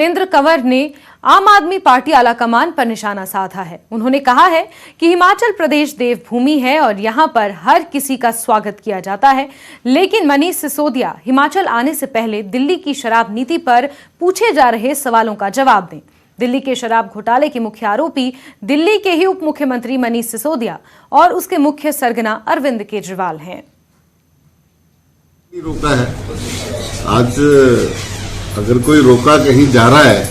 वीरेंद्र कंवर ने आम आदमी पार्टी आलाकमान पर निशाना साधा है। उन्होंने कहा है कि हिमाचल प्रदेश देवभूमि है और यहां पर हर किसी का स्वागत किया जाता है, लेकिन मनीष सिसोदिया हिमाचल आने से पहले दिल्ली की शराब नीति पर पूछे जा रहे सवालों का जवाब दें। दिल्ली के शराब घोटाले के मुख्य आरोपी दिल्ली के ही उप मुख्यमंत्री मनीष सिसोदिया और उसके मुख्य सरगना अरविंद केजरीवाल हैं। रोका है, आज अगर कोई रोका कहीं जा रहा है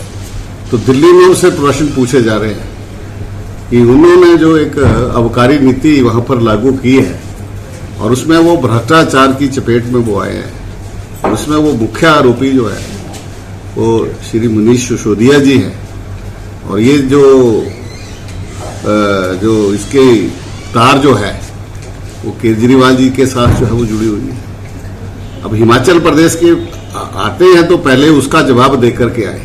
तो दिल्ली में उससे प्रश्न पूछे जा रहे हैं कि उन्होंने जो एक अबकारी नीति वहां पर लागू की है और उसमें वो भ्रष्टाचार की चपेट में वो आए हैं और उसमें वो मुख्य आरोपी जो है वो श्री मनीष सिसोदिया जी हैं और ये जो इसके तार जो है वो केजरीवाल जी के साथ जो है वो जुड़ी हुई है। अब हिमाचल प्रदेश के आते हैं तो पहले उसका जवाब देकर के आए।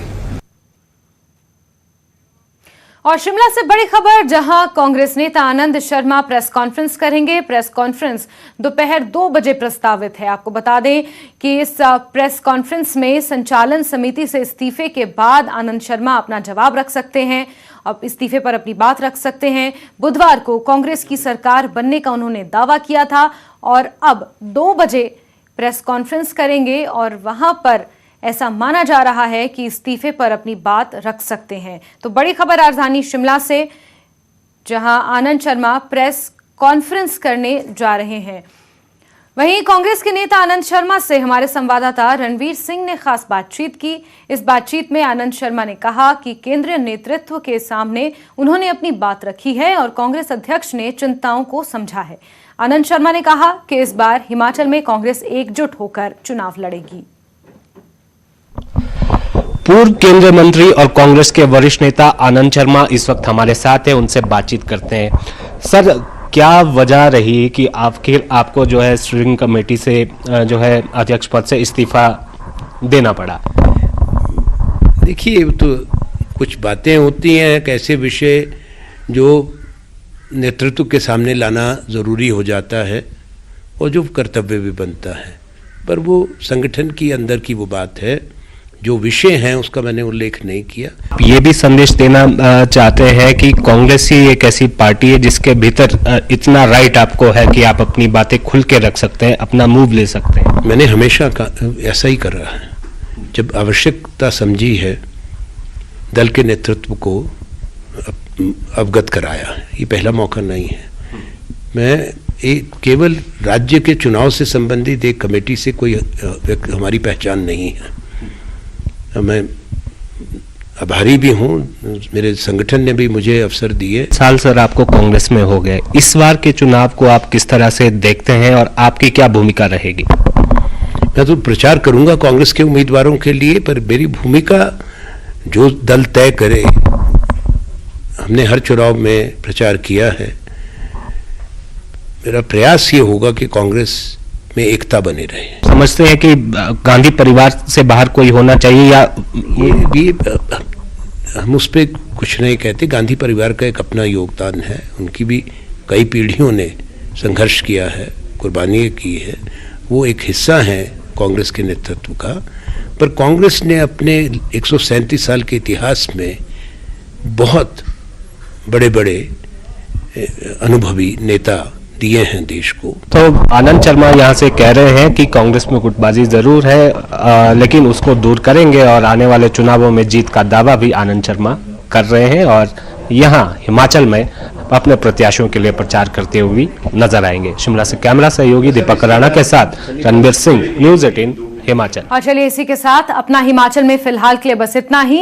और शिमला से बड़ी खबर, जहां कांग्रेस नेता आनंद शर्मा प्रेस कॉन्फ्रेंस करेंगे। प्रेस कॉन्फ्रेंस दोपहर 2 बजे प्रस्तावित है। आपको बता दें कि इस प्रेस कॉन्फ्रेंस में संचालन समिति से इस्तीफे के बाद आनंद शर्मा अपना जवाब रख सकते हैं, अब इस्तीफे पर अपनी बात रख सकते हैं। बुधवार को कांग्रेस की सरकार बनने का उन्होंने दावा किया था और अब 2 बजे प्रेस कॉन्फ्रेंस करेंगे और वहां पर ऐसा माना जा रहा है कि इस्तीफे पर अपनी बात रख सकते हैं। तो बड़ी खबर राजधानी शिमला से, जहां आनंद शर्मा प्रेस कॉन्फ्रेंस करने जा रहे हैं। वहीं कांग्रेस के नेता आनंद शर्मा से हमारे संवाददाता रणवीर सिंह ने खास बातचीत की। इस बातचीत में आनंद शर्मा ने कहा कि केंद्रीय नेतृत्व के सामने उन्होंने अपनी बात रखी है और कांग्रेस अध्यक्ष ने चिंताओं को समझा है। आनंद शर्मा ने कहा कि इस बार हिमाचल में कांग्रेस एकजुट होकर चुनाव लड़ेगी। पूर्व केंद्रीय मंत्री और कांग्रेस के वरिष्ठ नेता आनंद शर्मा इस वक्त हमारे साथ हैं, उनसे बातचीत करते हैं। सर, क्या वजह रही कि आखिर आपको जो है स्टीयरिंग कमेटी से जो है अध्यक्ष पद से इस्तीफा देना पड़ा? देखिए, तो कुछ बातें होती हैं, कैसे विषय जो नेतृत्व के सामने लाना ज़रूरी हो जाता है और जो कर्तव्य भी बनता है, पर वो संगठन की अंदर की वो बात है, जो विषय हैं उसका मैंने उल्लेख नहीं किया। ये भी संदेश देना चाहते हैं कि कांग्रेस ही एक ऐसी पार्टी है जिसके भीतर इतना राइट आपको है कि आप अपनी बातें खुल के रख सकते हैं, अपना मूव ले सकते हैं। मैंने हमेशा ऐसा ही कर रहा है। जब आवश्यकता समझी है, दल के नेतृत्व को अवगत कराया। ये पहला मौका नहीं है। मैं केवल राज्य के चुनाव से संबंधित एक कमेटी से कोई हमारी पहचान नहीं है। मैं आभारी भी हूँ, मेरे संगठन ने भी मुझे अवसर दिए। साल सर आपको कांग्रेस में हो गए, इस बार के चुनाव को आप किस तरह से देखते हैं और आपकी क्या भूमिका रहेगी? मैं तो प्रचार करूंगा कांग्रेस के उम्मीदवारों के लिए, पर मेरी भूमिका जो दल तय करे। हमने हर चुनाव में प्रचार किया है। मेरा प्रयास ये होगा कि कांग्रेस में एकता बनी रहे। समझते हैं कि गांधी परिवार से बाहर कोई होना चाहिए या ये हम उस पर कुछ नहीं कहते। गांधी परिवार का एक अपना योगदान है, उनकी भी कई पीढ़ियों ने संघर्ष किया है, कुर्बानी की है, वो एक हिस्सा है कांग्रेस के नेतृत्व का। पर कांग्रेस ने अपने 137 साल के इतिहास में बहुत बड़े बड़े अनुभवी नेता दिए हैं देश को। तो आनंद शर्मा यहाँ से कह रहे हैं कि कांग्रेस में गुटबाजी जरूर है, लेकिन उसको दूर करेंगे और आने वाले चुनावों में जीत का दावा भी आनंद शर्मा कर रहे हैं और यहाँ हिमाचल में अपने प्रत्याशियों के लिए प्रचार करते हुए नजर आएंगे। शिमला से कैमरा सहयोगी दीपक राणा के साथ रणवीर सिंह, न्यूज़ 18 हिमाचल। और चलिए इसी के साथ अपना हिमाचल में फिलहाल के लिए बस इतना ही।